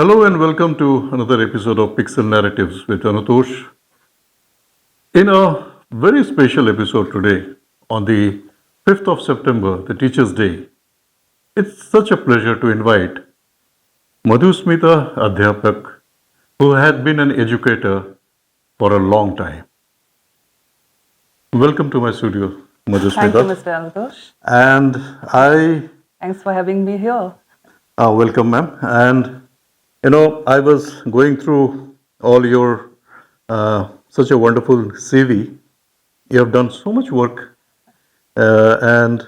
Hello and welcome to another episode of Pixel Narratives with ANUTOSH. In a very special episode today, on the 5th of September, the Teachers' Day, it's such a pleasure to invite MadhuSmita Adhyapak, who had been an educator for a long time. Welcome to my studio, MadhuSmita. Thank you, Mr. ANUTOSH. And Thanks for having me here. welcome, ma'am. And I was going through all your such a wonderful CV. You have done so much work, and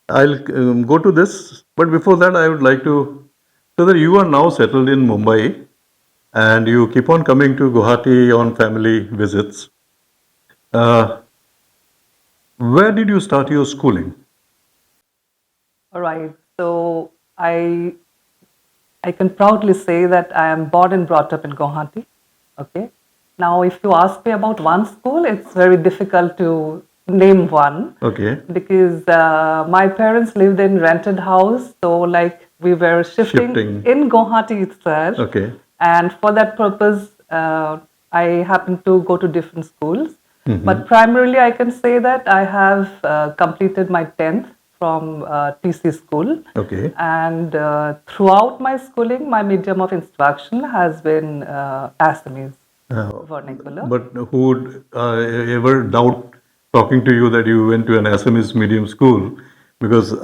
I'll go to this. But before that, I would like to say that you are now settled in Mumbai, and you keep on coming to Gauhati on family visits. Where did you start your schooling? All right. So I can proudly say that I am born and brought up in Gauhati. Okay. Now, if you ask me about one school, it's very difficult to name one. Okay. Because my parents lived in rented house, so like we were shifting in Gauhati itself. Okay. And for that purpose, I happened to go to different schools. Mm-hmm. But primarily, I can say that I have completed my 10th from TC school. Okay. And throughout my schooling, my medium of instruction has been Assamese vernacular. But who would ever doubt talking to you that you went to an Assamese medium school? Because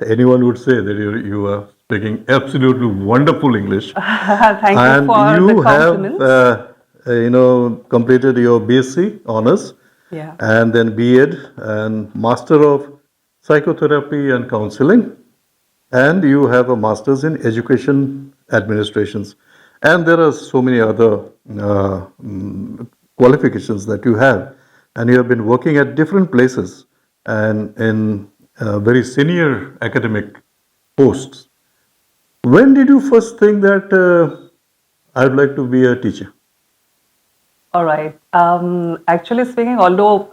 anyone would say that you are speaking absolutely wonderful English. Thank and you for you the compliments. have, completed your BSc honors, Yeah. and then B.Ed and Master of Psychotherapy and Counseling, and you have a Master's in Education Administrations. And there are so many other qualifications that you have, and you have been working at different places and in very senior academic posts. When did you first think that I would like to be a teacher? All right. Actually speaking, although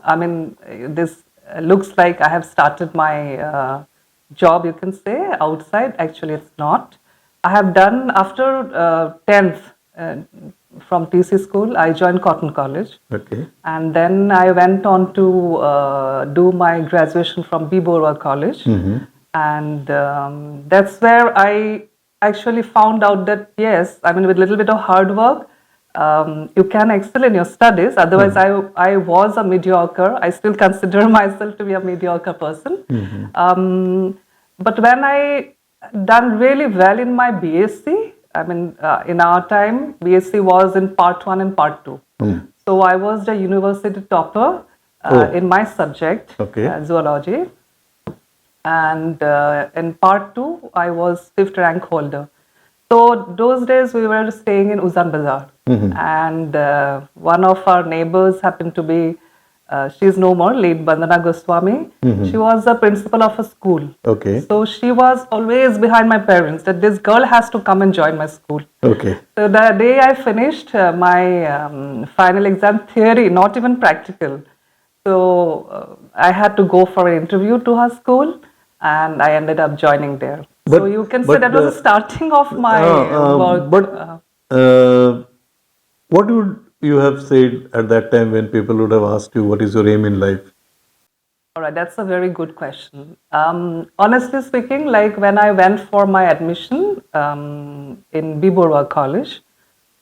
this looks like I have started my job, you can say, outside. Actually, it's not. I have done after 10th from TC school. I joined Cotton College. Okay. And then I went on to do my graduation from B. Borwa College. Mm-hmm. And that's where I actually found out that, yes, with a little bit of hard work, you can excel in your studies. Otherwise, I was a mediocre. I still consider myself to be a mediocre person. Mm-hmm. But when I done really well in my BSc, in our time, BSc was in part 1 and part 2. Mm. So I was the university topper in my subject, Okay. zoology. And in part 2, I was 5th rank holder. So those days we were staying in Uzan Bazaar. Mm-hmm. And one of our neighbors happened to be, she's no more, late Bandana Goswami. Mm-hmm. She was the principal of a school. Okay. So she was always behind my parents that this girl has to come and join my school. Okay. So the day I finished my final exam theory, not even practical. So I had to go for an interview to her school, and I ended up joining there. So you can say that was the starting of my work. But what would you have said at that time when people would have asked you what is your aim in life? All right, that's a very good question. Honestly speaking, like when I went for my admission in B. Borwa College,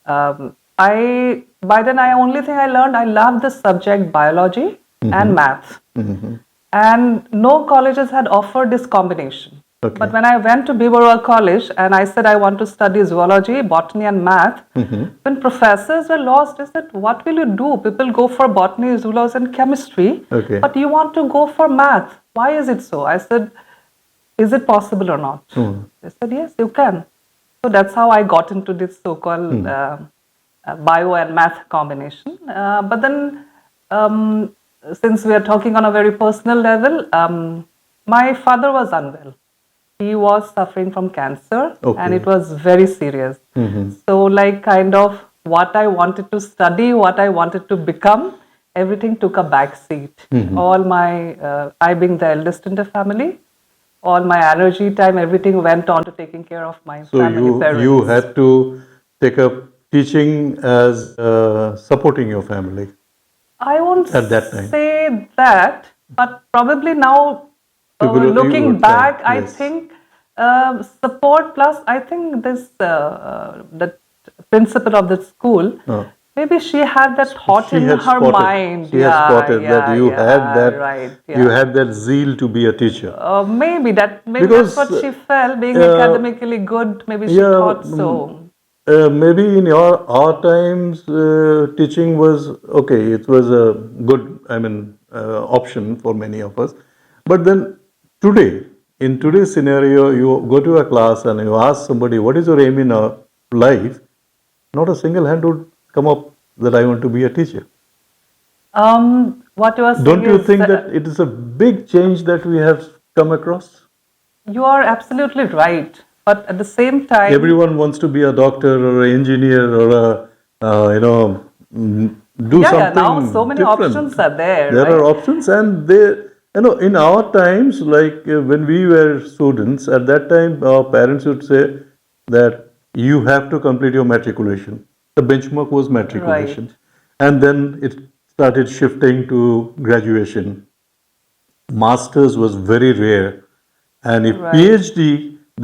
by then only thing I learned, I loved the subject biology and math. Mm-hmm. And no colleges had offered this combination. Okay. But when I went to B. Borwa College and I said I want to study zoology, botany and math, when professors were lost, they said, what will you do? People go for botany, zoology and chemistry, Okay. but you want to go for math. Why is it so? I said, is it possible or not? They said, yes, you can. So that's how I got into this so-called bio and math combination. But then, since we are talking on a very personal level, my father was unwell. He was suffering from cancer, and it was very serious. So like kind of what I wanted to study, what I wanted to become, everything took a back seat. All my, I being the eldest in the family, all my energy, time, everything went on to taking care of my family parents. So you had to take up teaching as supporting your family I won't at that time? say that, but probably now, You looking would find, back, I yes. think support plus, I think this the principal of the school, maybe she had that thought She in had her spotted. mind. She had Yeah, spotted that yeah, you had yeah, that. right, You yeah. had that zeal to be a teacher. Maybe that's Because what she felt. Being uh, academically good, maybe she yeah, thought so. maybe in our times, teaching was okay. It was a good, I mean, option for many of us. But then today, in today's scenario, you go to a class and you ask somebody, "What is your aim in life?" Not a single hand would come up that I want to be a teacher. What you are saying Don't you is, think that it is a big change that we have come across? you are absolutely right. But at the same time, Everyone wants to be a doctor or an engineer or do yeah, now so something many different. options are there, There are right? options, and in our times, like when we were students, at that time, our parents would say that you have to complete your matriculation. The benchmark was Right, matriculation, and then it started shifting to graduation. Masters was very rare, and if right. PhD,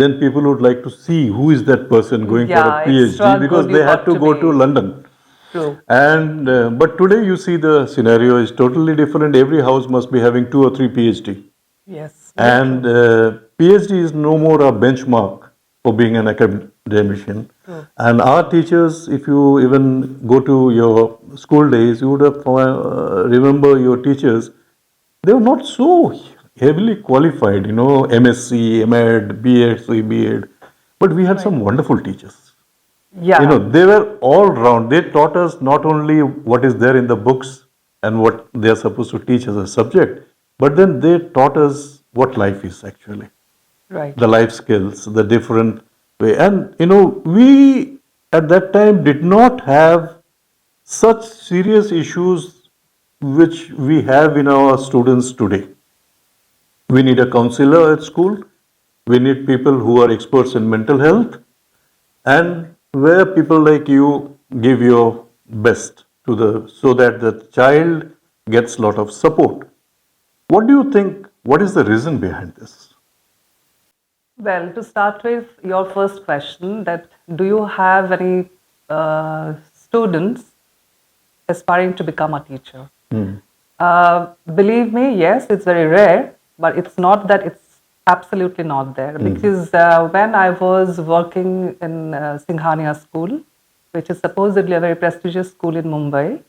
then people would like to see who is that person going for a Yeah, PhD, extra because good you they had got to to go to be. London. True. And but today you see the scenario is totally different. Every house must be having 2 or 3 PhD, Yes, very and true. PhD is no more a benchmark for being an academician. True. And our teachers, if you even go to your school days, you would have remember your teachers. They were not so heavily qualified, MSc, MEd, BSc, BEd, but we had Right. some wonderful teachers. Yeah, They were all round. They taught us not only what is there in the books and what they are supposed to teach as a subject, but then they taught us what life is actually, right. the life skills, the different way. And we at that time did not have such serious issues which we have in our students today. We need a counselor at school. We need people who are experts in mental health, and where people like you give your best to the so that the child gets lot of support. What do you think? What is the reason behind this? Well, to start with, your first question, that do you have any students aspiring to become a teacher? Believe me, yes, it's very rare, but it's not that it's absolutely not there. Because when I was working in Singhania School, which is supposedly a very prestigious school in Mumbai,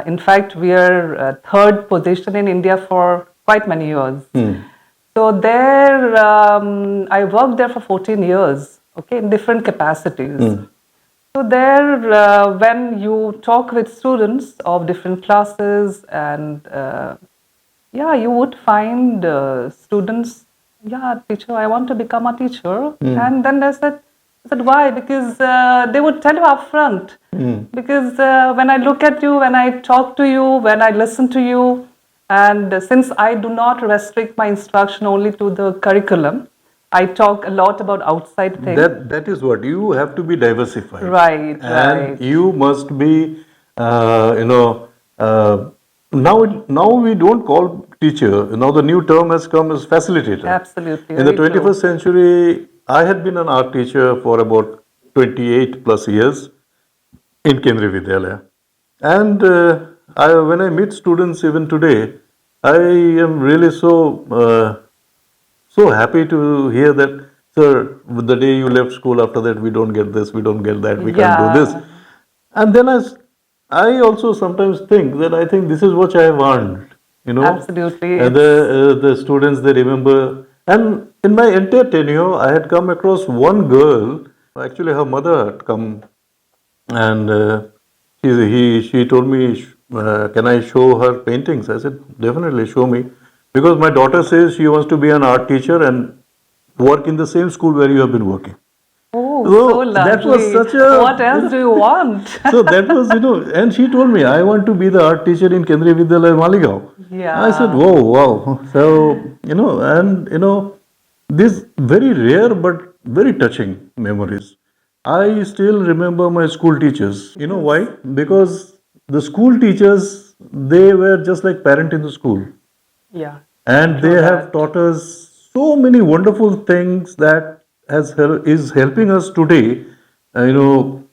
in fact, we are third position in India for quite many years. So there, I worked there for 14 years, okay, in different capacities. So there, when you talk with students of different classes, and yeah, you would find students, yeah, teacher, I want to become a teacher. And then I said, why? Because they would tell you upfront. Because when I look at you, when I talk to you, when I listen to you, and since I do not restrict my instruction only to the curriculum, I talk a lot about outside things. That is what you have to be diversified, Right, and right. you must be, now we don't call teacher. Now the new term has come as facilitator. Absolutely, In the very true. 21st century, I had been an art teacher for about 28 plus years in Kendriya Vidyalaya. And when I meet students even today, I am really so happy to hear that, sir, the day you left school, after that, we don't get this, we don't get that, we can't do this. Yeah, And then I also sometimes think that I think this is what I want, you know. absolutely. And the students, they remember. And in my entire tenure, I had come across one girl, actually, her mother had come, and she told me, can I show her paintings? I said, definitely show me, because my daughter says she wants to be an art teacher and work in the same school where you have been working. Oh, so So that was lovely. such a, What else do you want? so that was, and she told me, I want to be the art teacher in Kendriya Vidyalaya Maligaon. I said, Yeah, whoa, wow. So, and, this very rare but very touching memories. I still remember my school teachers. You know why? Because the school teachers, they were just like parent in the school. Yeah. And True they have that. taught us so many wonderful things that is helping us today, you know,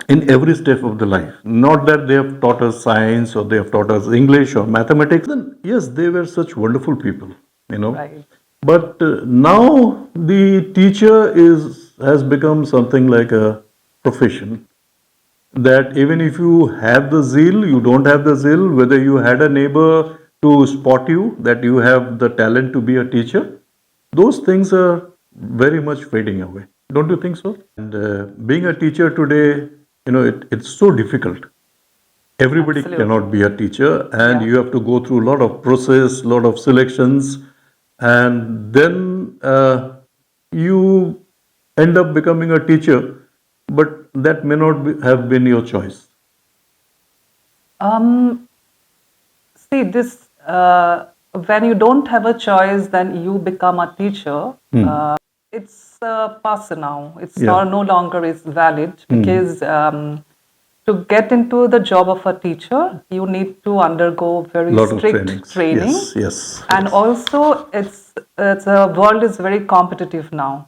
in every step of the life. Not that they have taught us science or they have taught us English or mathematics. Then, yes, they were such wonderful people, you know. Right. But now the teacher is has become something like a profession, that even if you have the zeal, you don't have the zeal, whether you had a neighbor to spot you that you have the talent to be a teacher, those things are very much fading away. Don't you think so? And being a teacher today, it's so difficult. Everybody Absolutely. cannot be a teacher, and Yeah. you have to go through a lot of process, lot of selections, and then you end up becoming a teacher, but that may not have been your choice. Um, See, this when you don't have a choice, then you become a teacher. It's past now. It's Yeah. no longer is valid Hmm. because to get into the job of a teacher, you need to undergo very Lot of strict trainings. training, Yes, yes, and yes. also it's a world is very competitive now.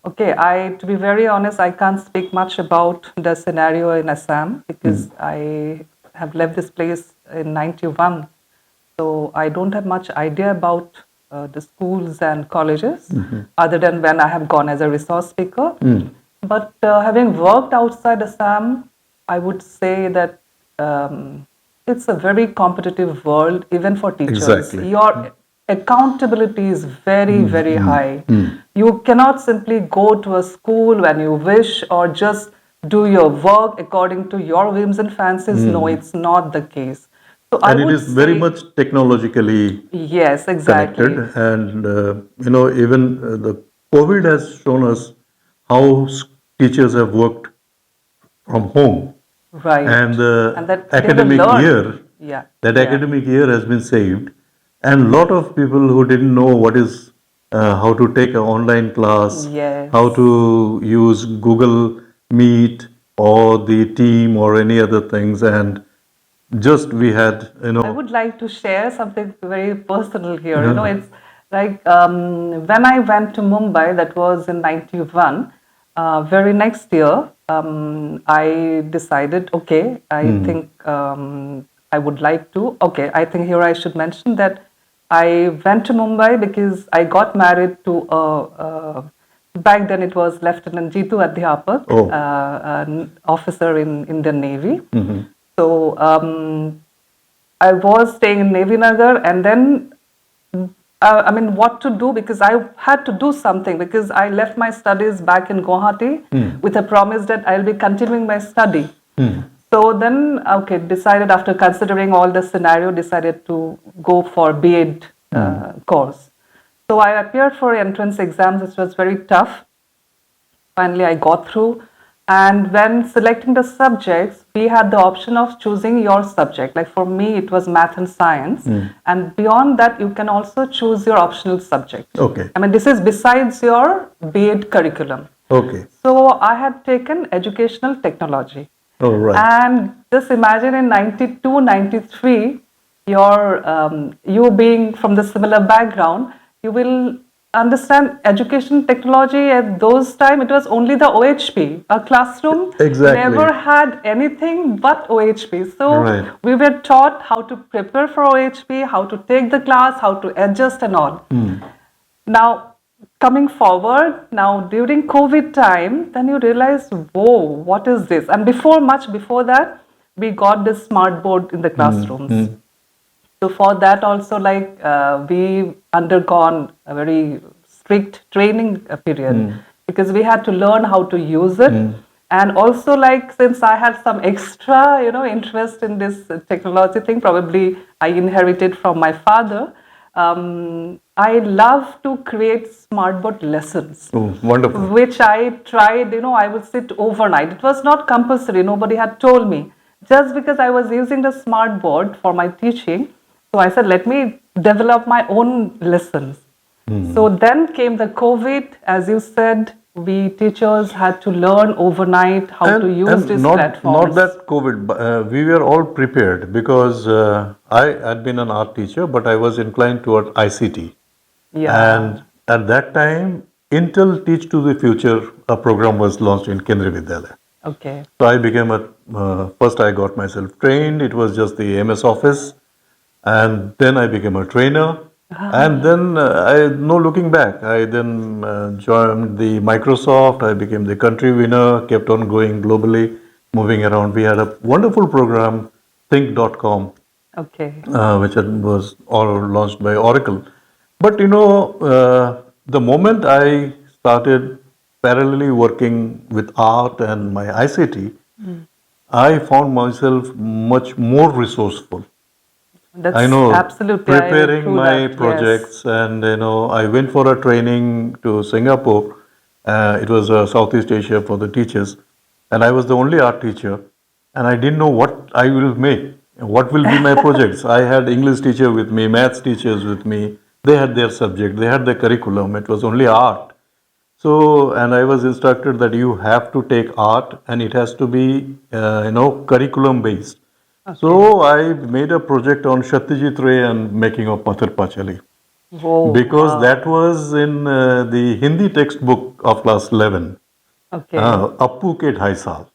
Okay, I to be very honest, I can't speak much about the scenario in Assam because I have left this place in '91. So I don't have much idea about the schools and colleges, other than when I have gone as a resource speaker. But having worked outside Assam, I would say that it's a very competitive world, even for teachers. Exactly. Your accountability is very, very high. You cannot simply go to a school when you wish or just do your work according to your whims and fancies. No, it's not the case. So I And it would is very say, much technologically yes, connected. exactly. And even the COVID has shown us how teachers have worked from home, and Right. the And that they will academic learn. year Yeah. that Yeah. academic year has been saved, and a lot of people who didn't know what is how to take an online class, how Yes. to use Google Meet or the Team or any other things, and just we had I would like to share something very personal here. You know, uh, it's like when I went to Mumbai, that was in '91. Very next year, I decided, okay, I think I would like to. Okay, I think here I should mention that I went to Mumbai because I got married to back then it was Lieutenant Jitu Adhyapak, oh. an officer in Indian Navy. So I was staying in Navy Nagar, and then I mean, what to do because I had to do something because I left my studies back in Gauhati with a promise that I'll be continuing my study. So then, okay, decided after considering all the scenario, decided to go for B.Ed course. So I appeared for entrance exams, which was very tough. Finally, I got through. And when selecting the subjects, we had the option of choosing your subject. Like for me, it was math and science. And beyond that, you can also choose your optional subject. Okay. I mean, this is besides your B.Ed curriculum. Okay. So I had taken educational technology. All right. And just imagine in '92, '93, you being from the similar background, you will understand education technology at those time. It was only the OHP. Our classroom Exactly. never had anything but OHP. So Right. we were taught how to prepare for OHP, how to take the class, how to adjust and all. Now, coming forward, now during COVID time, then you realize, whoa, what is this? And much before that, we got this smart board in the classrooms. So for that also, like we undergone a very strict training period because we had to learn how to use it. And also, like since I had some extra, interest in this technology thing, probably I inherited from my father. I love to create smartboard lessons, Oh, wonderful. which I tried, I would sit overnight. It was not compulsory, nobody had told me. Just because I was using the smart board for my teaching, so I said, let me develop my own lessons. So then came the COVID, as you said, we teachers had to learn overnight how to use these not platforms. that COVID, but, we were all prepared because I had been an art teacher, but I was inclined toward ICT. Yeah. And at that time, Intel Teach to the Future, a program was launched in Kendriya Vidyalaya. Okay. So I became first I got myself trained. It was just the MS Office. And then I became a trainer. And then no looking back. I then joined the Microsoft. I became the country winner, kept on going globally, moving around. We had a wonderful program, think.com, Okay. which was all launched by Oracle. But the moment I started parallelly working with art and my ICT, I found myself much more resourceful. That's I know, absolutely, I preparing true my that. Yes. projects, and I went for a training to Singapore. It was Southeast Asia for the teachers, and I was the only art teacher, and I didn't know what I will make, what will be my projects. I had English teacher with me, maths teachers with me. They had their subject, they had their curriculum. It was only art. So, and I was instructed that you have to take art, and it has to be, curriculum based. So I made a project on Satyajit Ray and making of Pathar Pachali, Whoa, because wow. that was in the Hindi textbook of class 11, Okay. Appu ke dhai saal.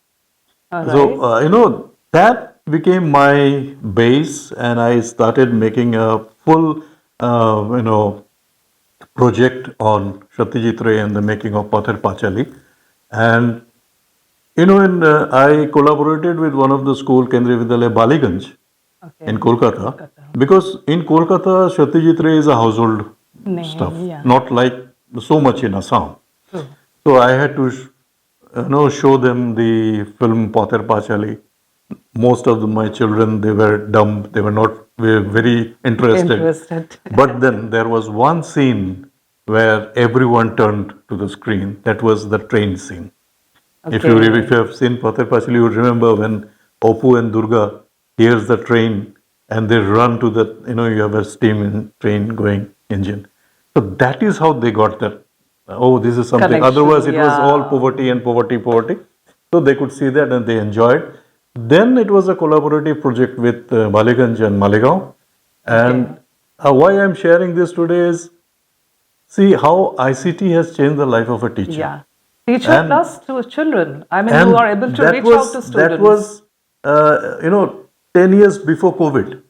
All So right. that became my base, and I started making a full, project on Satyajit Ray and the making of Pathar Pachali. And I collaborated with one of the school, Kendriya Vidyalaya Baliganj, Okay. in Kolkata, because in Kolkata, Satyajit Ray is a household stuff, Name, yeah. not like so much in Assam. True. So I had to, show them the film Pathar Pachali. Most of my children, they were dumb, they were not very interested. Interested. But then there was one scene where everyone turned to the screen. That was the train scene. If you have seen Pathar Pachali, you would remember when Oppu and Durga hears the train and they run to the, you have a steam train going engine. So that is how they got that. Oh, this is something. Connection, Otherwise, it was all yeah. poverty and poverty, poverty. So they could see that and they enjoyed. Then it was a collaborative project with Baliganj and Malegaon. And why I'm sharing this today is, see how ICT has changed the life of a teacher. Yeah. Teacher And- plus to children. I mean, And you are able to that reach was, out to students. That was, 10 years before COVID.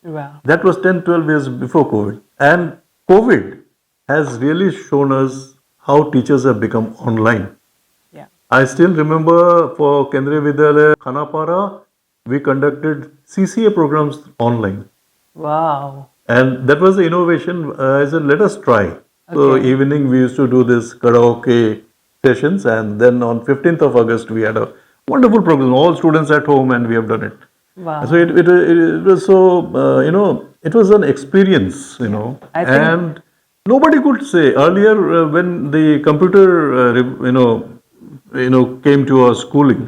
Wow. That was 10, 12 years before COVID. And COVID has really shown us how teachers have become online. Yeah. I still remember for Kendriya Vidyalaya Khanapara, we conducted CCA programs online. Wow. And that was the innovation. I said, let us try. So Okay. evening we used to do this karaoke sessions, and then on 15th of August we had a wonderful program. All students at home, and we have done it. Wow. So it was so it was an experience, I think- and nobody could say earlier when the computer came to our schooling.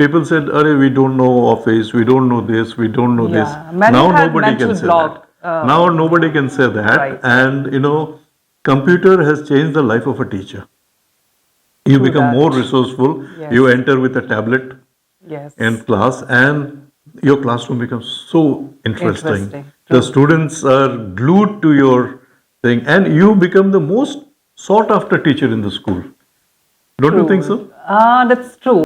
People said, "Arey, we don't know Office, we don't know this, we don't know this." Yeah. Many Now had nobody mental can say block, that. Now nobody can say that, Right. and computer has changed the life of a teacher. You True become that. more resourceful. Yes. You enter with a tablet Yes. in class, and your classroom becomes so interesting. Interesting. The True. students are glued to your thing, and you become the most sought after teacher in the school. Don't you think so? That's true.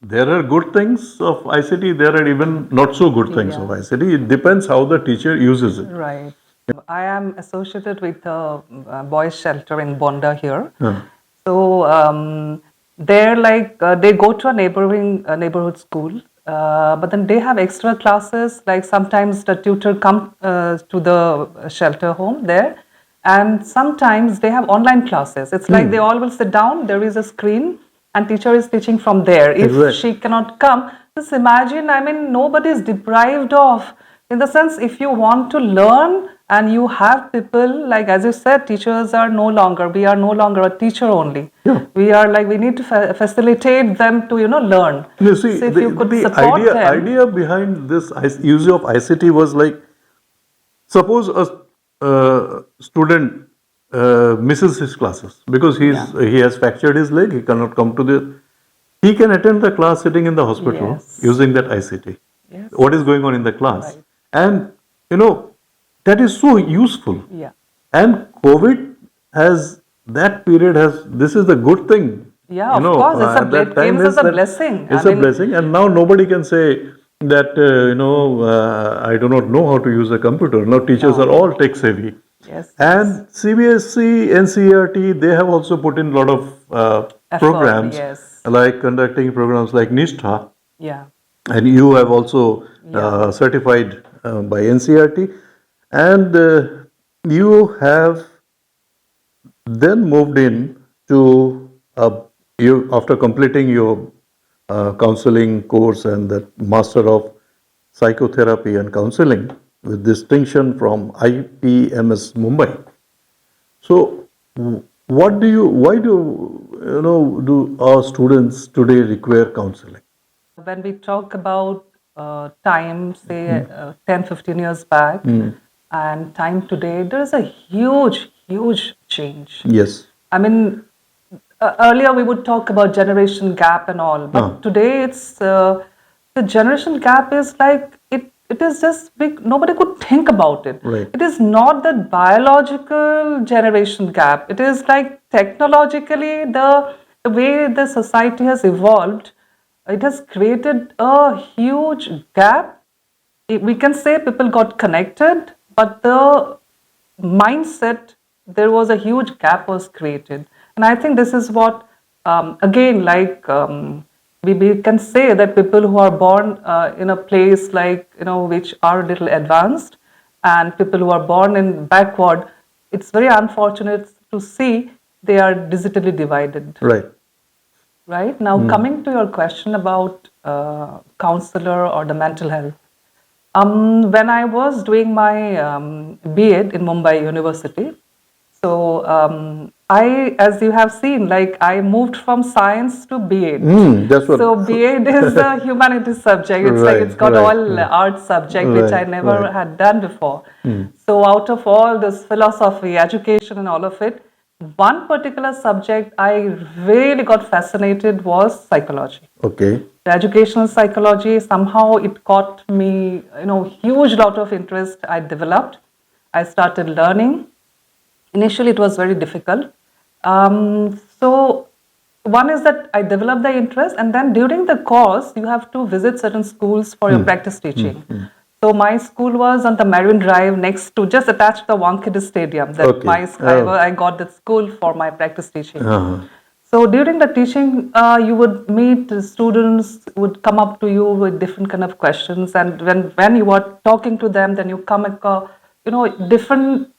There are good things of ICT, there are even not so good things of ICT. It depends how the teacher uses it. Right. I am associated with a boys' shelter in Bonda here. So they're like they go to a neighborhood school, but then they have extra classes. Like sometimes the tutor come to the shelter home there, and sometimes they have online classes. It's like they all will sit down. There is a screen, and teacher is teaching from there. If Exactly. she cannot come, just imagine. I mean, nobody is deprived of. In the sense, if you want to learn and you have people, like as you said, teachers are no longer, we are no longer a teacher only. Yeah. We are like, we need to facilitate them to, learn. You see, So if the, you could the support them. idea behind this use of ICT was like, suppose a student misses his classes because he has fractured his leg. He cannot come to the. He can attend the class sitting in the hospital Yes. using that ICT. Yes. What is going on in the class, Right. and that is so useful. Yeah. And COVID has that period has this is the good thing. Yeah, of course. At that It came time as is a that blessing. it's I a mean, blessing, and now nobody can say that I do not know how to use a computer. Now teachers are no. all tech savvy, Yes, yes. and CBSE, NCERT, they have also put in a lot of Effort, programs yes. like conducting programs like Nishtha, Yeah. and you have also Yeah. certified by NCERT, and you have then moved in to you after completing your counseling course and the master of psychotherapy and counseling with distinction from IPMS Mumbai. So, why do our students today require counseling? When we talk about time, say 10, 15 years back, and time today, there is a huge, huge change. Yes. I mean, earlier we would talk about generation gap and all, but today it's the generation gap is like it is just big. Nobody could think about it. Right. It is not the biological generation gap. It is like technologically the way the society has evolved. It has created a huge gap. We can say people got connected, but the mindset, there was a huge gap was created. And I think this is what, again, like we can say that people who are born in a place like, which are a little advanced, and people who are born in backward, it's very unfortunate to see they are digitally divided. Right. Right? Now, coming to your question about counselor or the mental health. When I was doing my B.Ed in Mumbai University, so as you have seen, like I moved from science to B.Ed. That's what. So B.Ed is a humanities subject. It's like it's got all art subject, which I never had done before. So out of all this philosophy, education, and all of it, one particular subject I really got fascinated was psychology. Okay. The educational psychology, somehow it caught me, huge lot of interest I developed. I started learning. Initially it was very difficult. So one is that I developed the interest, and then during the course you have to visit certain schools for your practice teaching. So my school was on the Marine Drive next to, just attached to the Wankhede Stadium. That I got that school for my practice teaching. So during the teaching, you would meet students would come up to you with different kind of questions, and when you are talking to them, then you come across different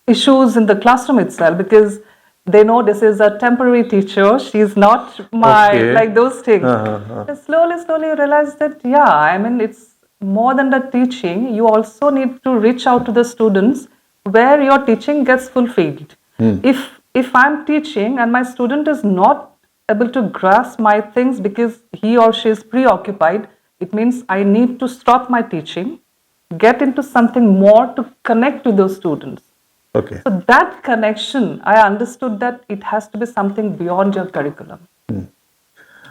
issues in the classroom itself, because they know this is a temporary teacher. She's not my like those things. And slowly you realize that I mean it's more than the teaching. You also need to reach out to the students where your teaching gets fulfilled. If I'm teaching and my student is not able to grasp my things because he or she is preoccupied, it means I need to stop my teaching, get into something more to connect to those students. Okay. So that connection, I understood that it has to be something beyond your curriculum.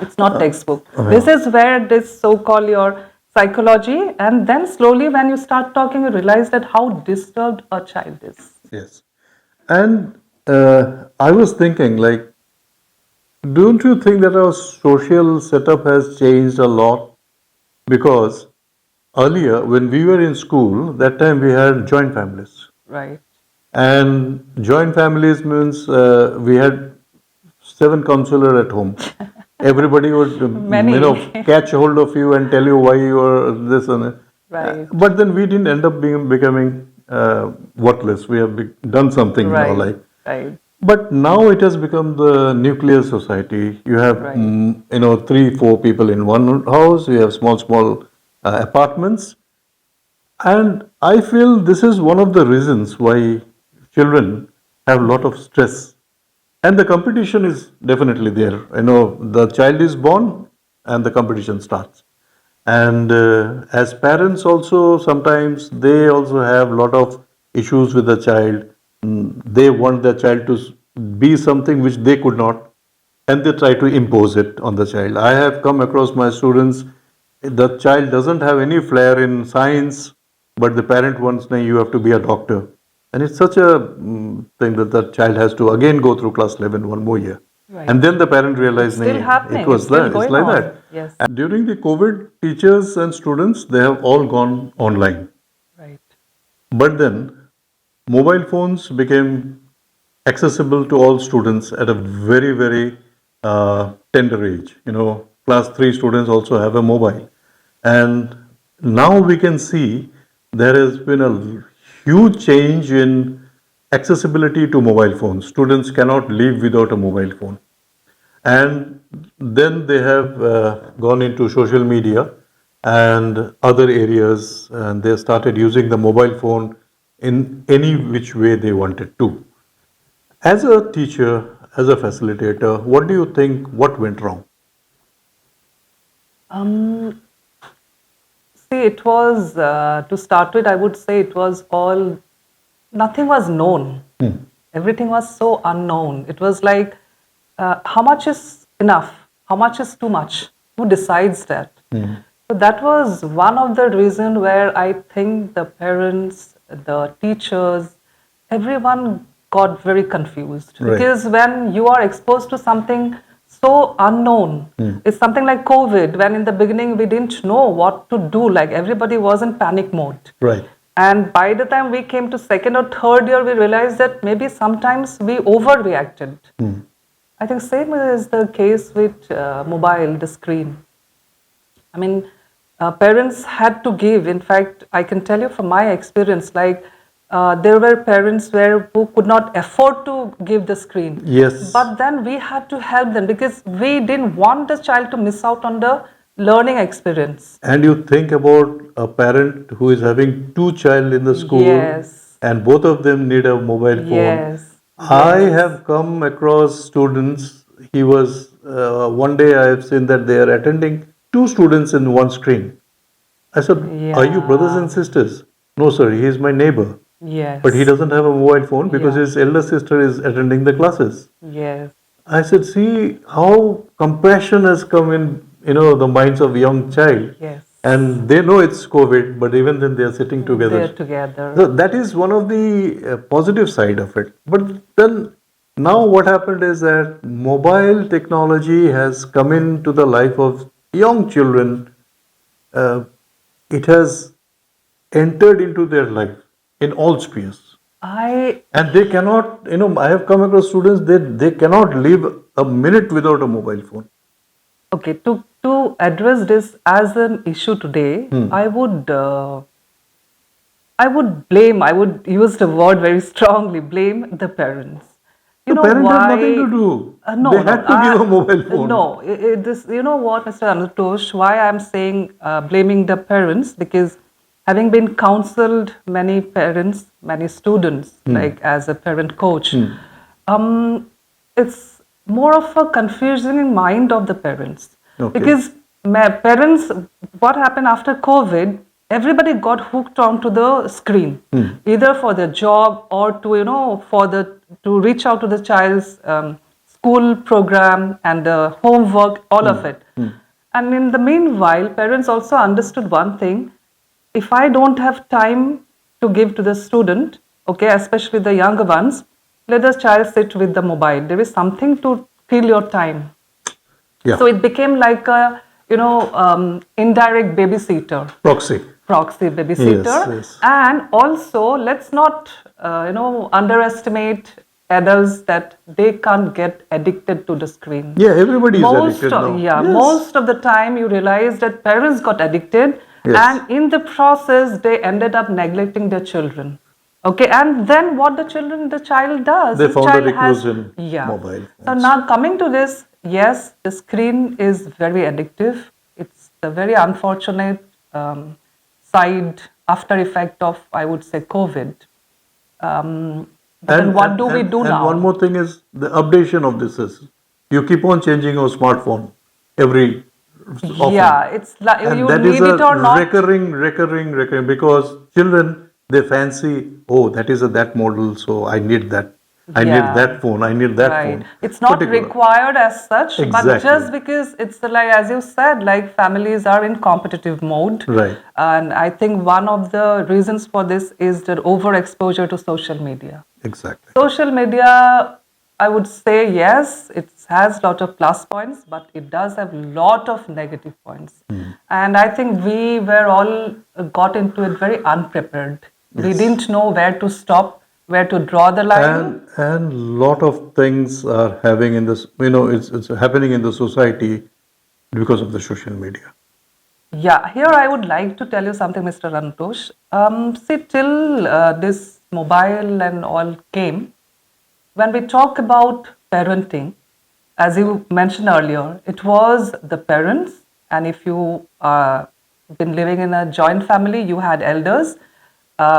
It's not textbook. This is where this so-called your psychology, and then slowly when you start talking, you realize that how disturbed a child is. Yes. And I was thinking, like, don't you think that our social setup has changed a lot? Because earlier, when we were in school, that time we had joint families. Right. And joint families means we had 7 counselor at home. Everybody would, catch hold of you and tell you why you are this and that. Right. But then we didn't end up becoming worthless. We have done something, Right. Right. But now it has become the nuclear society. You have, 3, 4 people in one house. You have small apartments. And I feel this is one of the reasons why children have a lot of stress. And the competition is definitely there. The child is born and the competition starts. And as parents also, sometimes they also have a lot of issues with the child. they want their child to be something which they could not, and they try to impose it on the child. I have come across my students, the child doesn't have any flair in science, but the parent wants, "No, you have to be a doctor." And it's such a thing that the child has to again go through class 11 one more year. Right. And then the parent realized, Still "Nahi, happening. it was It's still it's going like on. that." Yes. And during the COVID, teachers and students, they have all gone online. Right. But then mobile phones became accessible to all students at a very, very tender age. Class 3 students also have a mobile. And now we can see there has been a huge change in accessibility to mobile phones. Students cannot live without a mobile phone. And then they have gone into social media and other areas, and they started using the mobile phone in any which way they wanted to. As a teacher, as a facilitator, what do you think, what went wrong? Um, See, it was, to start with, I would say it was all, nothing was known. Everything was so unknown. It was like, how much is enough? How much is too much? Who decides that? So that was one of the reasons where I think the parents, the teachers, everyone got very confused. Right. Because when you are exposed to something so unknown, it's something like COVID, when in the beginning we didn't know what to do, like everybody was in panic mode. Right. And by the time we came to second or third year, we realized that maybe sometimes we overreacted. I think same is the case with mobile, the screen. I mean, parents had to give. In fact, I can tell you from my experience, like there were parents who could not afford to give the screen. Yes. But then we had to help them because we didn't want the child to miss out on the learning experience. And you think about a parent who is having two child in the school, Yes. and both of them need a mobile phone. Yes. I have come across students. He was one day I have seen that they are attending two students in one screen. I said, "Are you brothers and sisters?" "No, sir. He is my neighbor." Yes. But he doesn't have a mobile phone because Yeah. his elder sister is attending the classes. Yes. I said, "See how compassion has come in, the minds of young child." Yes. And they know it's COVID, but even then they are sitting together. They're together. So that is one of the positive side of it. But then now what happened is that mobile technology has come into the life of young children. It has entered into their life in all spheres. And they cannot, I have come across students, they cannot live a minute without a mobile phone. Okay, to address this as an issue today, I would use the word very strongly, blame the parents. The parent has nothing to do. No, they had to give a mobile phone. No, you know what, Mr. ANUTOSH, why I'm saying blaming the parents, because having been counseled many parents, many students, like as a parent coach, it's more of a confusing mind of the parents. Okay. Because parents, what happened after COVID, everybody got hooked onto the screen, either for their job or to reach out to the child's school program and the homework, all of it. And in the meanwhile, parents also understood one thing: if I don't have time to give to the student, okay, especially the younger ones, let the child sit with the mobile. There is something to kill your time. Yeah. So it became like a indirect babysitter. Proxy babysitter. Yes. And also, let's not underestimate adults that they can't get addicted to the screen. Yeah, everybody is addicted now. Yeah, Yes. most of the time you realize that parents got addicted, Yes. and in the process they ended up neglecting their children. Okay, and then what the child does, They the found a child recluse has, in yeah. mobile So phones. now coming to this, yes, the screen is very addictive. It's the very unfortunate side after effect of, I would say, COVID. Then what do we do and now? one more thing is the updation of this is you keep on changing your smartphone every often. Yeah, it's like And you that need is a it or not. recurring because children they fancy, oh, that is that model, so I need that. I need Yeah. that phone. I need that Right. phone. It's not Particular. required as such, but Exactly. just because it's like, as you said, like families are in competitive mode. Right. And I think one of the reasons for this is the overexposure to social media. Exactly. Social media, I would say yes, it has a lot of plus points, but it does have a lot of negative points. And I think we were all got into it very unprepared. We Yes. didn't know where to stop, where to draw the line. And lot of things are having in this, it's happening in the society because of the social media. Yeah, here I would like to tell you something, Mr. ANUTOSH. See, till this mobile and all came, when we talk about parenting, as you mentioned earlier, it was the parents, and if you been living in a joint family, you had elders,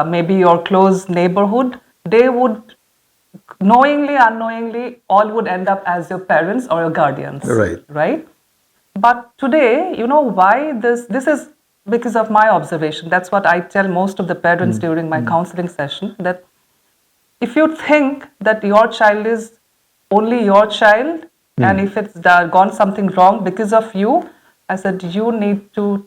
maybe your close neighborhood, they would knowingly, unknowingly, all would end up as your parents or your guardians. Right. Right? But today, you know why this is because of my observation. That's what I tell most of the parents during my counseling session, that if you think that your child is only your child, and if it's gone something wrong because of you, I said you need to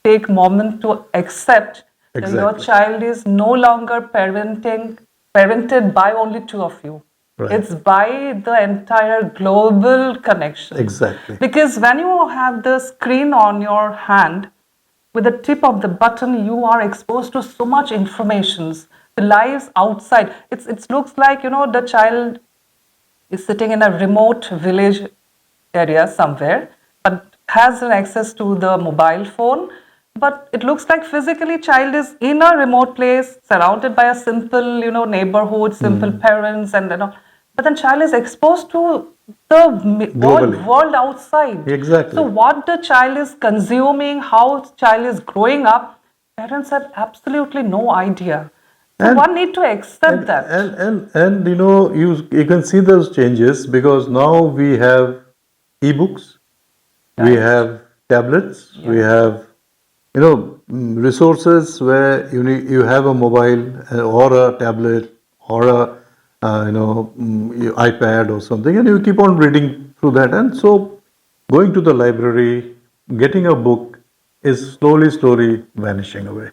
take moment to accept that your Exactly. child is no longer parented by only two of you. Right. It's by the entire global connection. Exactly. Because when you have the screen on your hand, with the tip of the button, you are exposed to so much information. The lives outside. It looks like, you know, the child is sitting in a remote village area somewhere, but has an access to the mobile phone. But it looks like physically child is in a remote place, surrounded by a simple, you know, neighborhood, simple parents, and you know. But then child is exposed to the Globally. world outside. Exactly. So what the child is consuming, how child is growing up, parents have absolutely no idea. So And- one need to accept that. And you can see those changes because now we have ebooks, we Right. have tablets, we Yeah. have resources where you have a mobile or a tablet or a iPad or something, and you keep on reading through that, and so going to the library, getting a book is slowly vanishing away.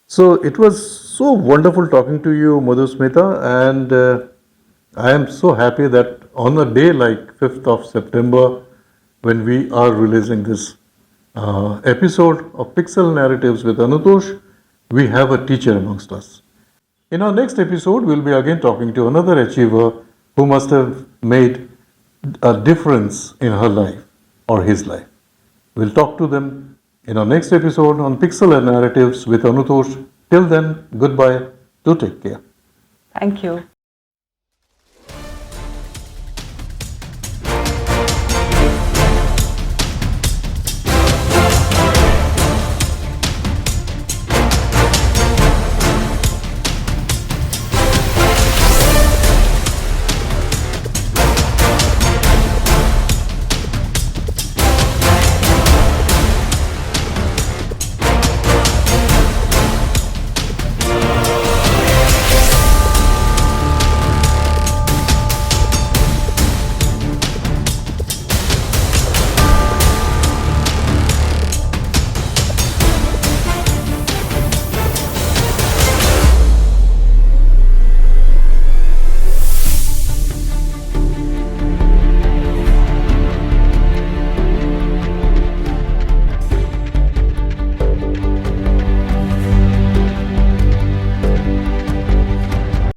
So it was so wonderful talking to you, MadhuSmita, and I am so happy that on a day like 5th of September, when we are releasing this episode of Pixel Narratives with ANUTOSH, we have a teacher amongst us. In our next episode, we'll be again talking to another achiever who must have made a difference in her life or his life. We'll talk to them in our next episode on Pixel Narratives with ANUTOSH. Till then, goodbye. Do take care. Thank you.